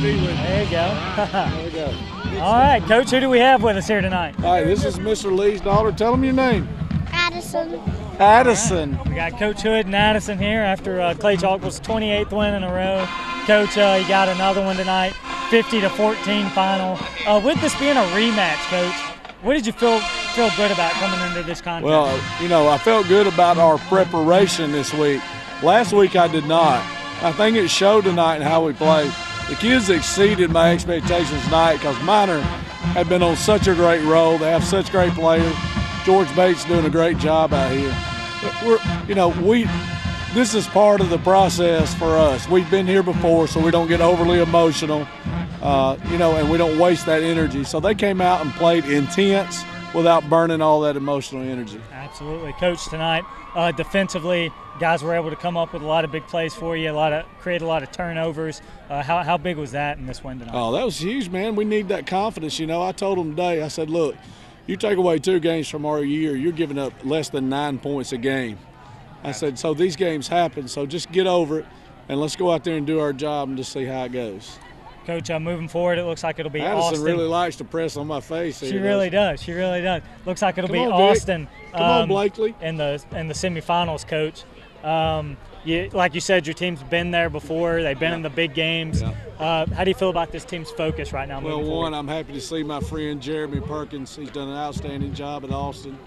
be with you. There you go. There we go. All right, Coach, who do we have with us here tonight? All right, this is Mr. Lee's daughter. Tell him your name. Addison. Addison. We got Coach Hood and Addison here after Clay Chalkville's 28th win in a row. Coach, you got another one tonight, 50-14 final. With this being a rematch, Coach, what did you feel good about coming into this contest? Well, you know, I felt good about our preparation this week. Last week I did not. I think it showed tonight in how we played. The kids exceeded my expectations tonight because Minor had been on such a great roll. They have such great players. George Bates doing a great job out here. This is part of the process for us. We've been here before, so we don't get overly emotional, and we don't waste that energy. So they came out and played intense without burning all that emotional energy. Absolutely. Coach, tonight, defensively, guys were able to come up with a lot of big plays for you, create a lot of turnovers. How big was that in this win tonight? Oh, that was huge, man. We need that confidence. You know, I told them today, I said, look, you take away 2 games from our year, you're giving up less than 9 points a game. I said, so these games happen, so just get over it, and let's go out there and do our job and just see how it goes. Coach, moving forward, it looks like it'll be Addison Austin. really likes to press on my face. She really does. She really does. Looks like it'll be on, Austin. Come on, Blakely. In the semifinals, Coach. Like you said, your team's been there before. They've been in the big games. Yeah. How do you feel about this team's focus right now? Well, moving forward? I'm happy to see my friend Jeremy Perkins. He's done an outstanding job at Austin.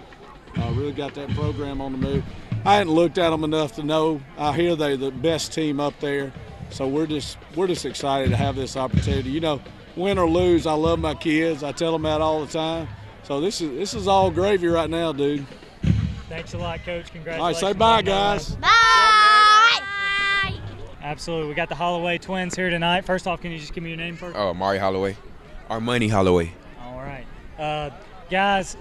Really got that program on the move. I hadn't looked at them enough to know. I hear they're the best team up there, so we're just excited to have this opportunity. You know, win or lose, I love my kids. I tell them that all the time. So this is all gravy right now, dude. Thanks a lot, Coach. Congratulations. All right, say bye, guys. Bye. Absolutely. We got the Holloway twins here tonight. First off, can you just give me your name first? Oh, Mari Holloway. Armani Holloway. All right. Guys,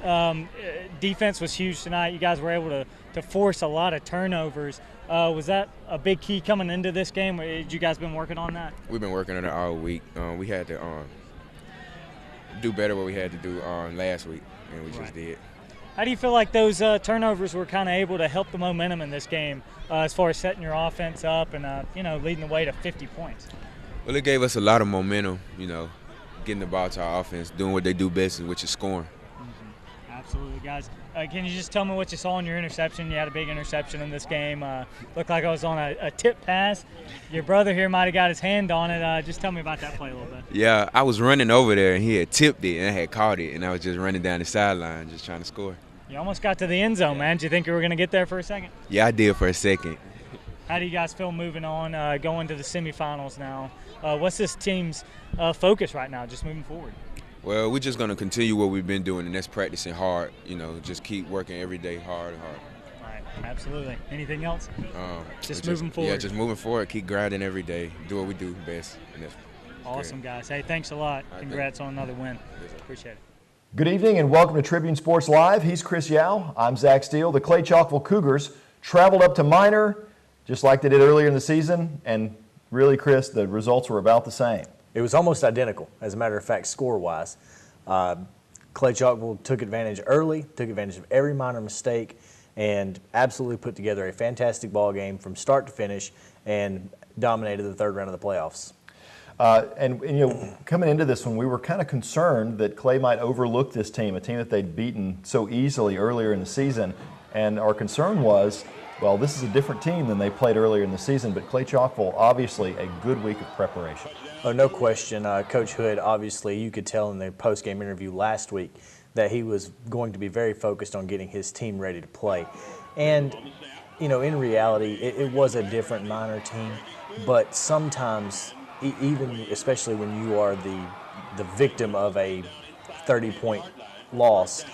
defense was huge tonight. You guys were able to force a lot of turnovers. Was that a big key coming into this game? Had you guys been working on that? We've been working on it all week. We had to do better what we had to do last week, and we just did. How do you feel like those turnovers were kind of able to help the momentum in this game as far as setting your offense up and, leading the way to 50 points? Well, it gave us a lot of momentum, getting the ball to our offense, doing what they do best, which is scoring. Absolutely, guys. Can you just tell me what you saw in your interception? You had a big interception in this game. Looked like I was on a tip pass. Your brother here might have got his hand on it. Just tell me about that play a little bit. Yeah, I was running over there, and he had tipped it, and I had caught it, and I was just running down the sideline just trying to score. You almost got to the end zone, man. Did you think you were going to get there for a second? Yeah, I did for a second. How do you guys feel moving on, going to the semifinals now? What's this team's focus right now, just moving forward? Well, we're just going to continue what we've been doing, and that's practicing hard. Just keep working every day hard and hard. All right, absolutely. Anything else? Just moving moving forward. Yeah, just moving forward. Keep grinding every day. Do what we do best. And that's awesome, guys. Hey, thanks a lot. Congrats on another win. Appreciate it. Good evening and welcome to Tribune Sports Live. He's Chris Yao. I'm Zach Steele. The Clay Chalkville Cougars traveled up to Minor just like they did earlier in the season, and really, Chris, the results were about the same. It was almost identical, as a matter of fact, score-wise. Clay Chalkville took advantage early, took advantage of every minor mistake, and absolutely put together a fantastic ball game from start to finish and dominated the third round of the playoffs. Coming into this one, we were kind of concerned that Clay might overlook this team, a team that they'd beaten so easily earlier in the season. And our concern was, well, this is a different team than they played earlier in the season, but Clay Chalkville, obviously a good week of preparation. Oh, no question. Coach Hood, obviously, you could tell in the post-game interview last week that he was going to be very focused on getting his team ready to play. And, in reality, it was a different minor team, but sometimes, especially when you are the victim of a 30-point loss,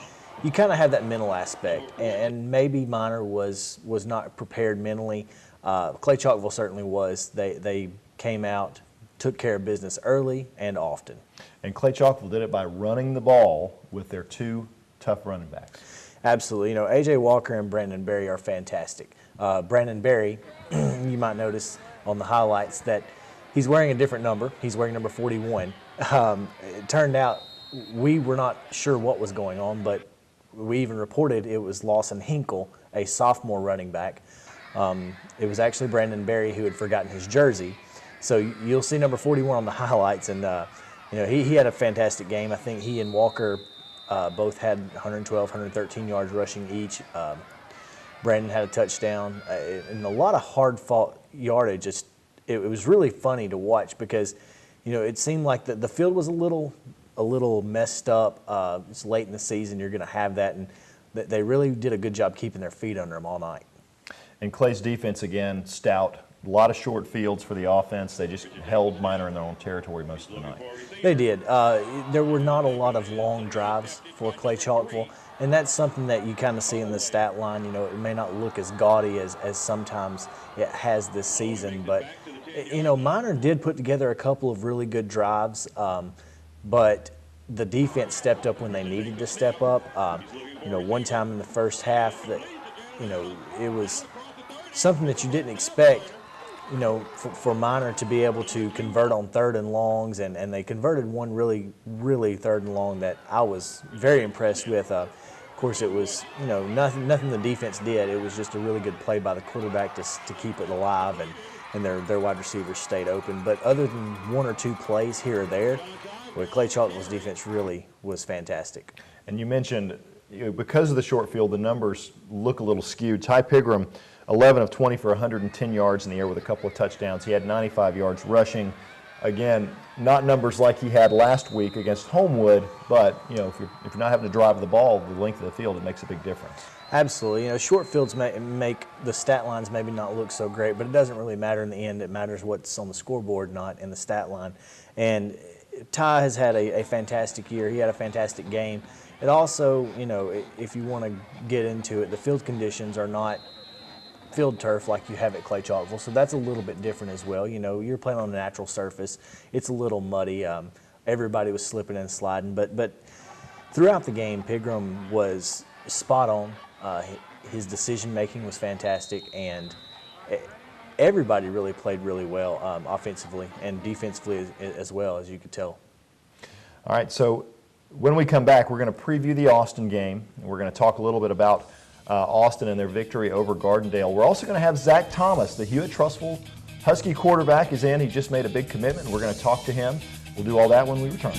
you kind of have that mental aspect, and maybe Minor was not prepared mentally. Clay Chalkville certainly was. They came out, took care of business early and often. And Clay Chalkville did it by running the ball with their 2 tough running backs. Absolutely. A.J. Walker and Brandon Berry are fantastic. Brandon Berry, you might notice on the highlights that he's wearing a different number. He's wearing number 41. It turned out we were not sure what was going on, but we even reported it was Lawson Hinkle, a sophomore running back. It was actually Brandon Berry who had forgotten his jersey. So you'll see number 41 on the highlights, and you know, he had a fantastic game. I think he and Walker both had 112, 113 yards rushing each. Brandon had a touchdown, and a lot of hard-fought yardage. It was really funny to watch because, you know, it seemed like the field was a little messed up. It's late in the season. You're going to have that, and they really did a good job keeping their feet under them all night. And Clay's defense, again, stout. A lot of short fields for the offense. They just held Minor in their own territory most of the night. They did. There were not a lot of long drives for Clay Chalkville, and that's something that you kind of see in the stat line. You know, it may not look as gaudy as sometimes it has this season, but, you know, Minor did put together a couple of really good drives, but the defense stepped up when they needed to step up. You know, one time in the first half that, you know, it was something that you didn't expect, you know, for Minor to be able to convert on 3rd and longs, and they converted one really 3rd and long that I was very impressed with. Of course, it was, you know, nothing the defense did. It was just a really good play by the quarterback to keep it alive, and their wide receivers stayed open. But other than 1 or 2 plays here or there, well, Clay Chalkville's defense really was fantastic. And you mentioned, you know, because of the short field, the numbers look a little skewed. Ty Pigram, 11 of 20 for 110 yards in the air with a couple of touchdowns. He had 95 yards rushing. Again, not numbers like he had last week against Homewood, but, you know, if you're not having to drive the ball the length of the field, it makes a big difference. Absolutely. You know, short fields make the stat lines maybe not look so great, but it doesn't really matter in the end. It matters what's on the scoreboard, not in the stat line. And Ty has had a fantastic year. He had a fantastic game. It also, you know, if you want to get into it, the field conditions are not field turf like you have at Clay Chalkville, so that's a little bit different as well. You know, you're playing on a natural surface. It's a little muddy. Everybody was slipping and sliding, but throughout the game, Pigram was spot on. His decision-making was fantastic, and everybody really played really well offensively and defensively as well, as you could tell. All right, so when we come back, we're going to preview the Austin game, and we're going to talk a little bit about Austin and their victory over Gardendale. We're also going to have Zach Thomas, the Hewitt-Trussville Husky quarterback, is in. He just made a big commitment. We're going to talk to him. We'll do all that when we return.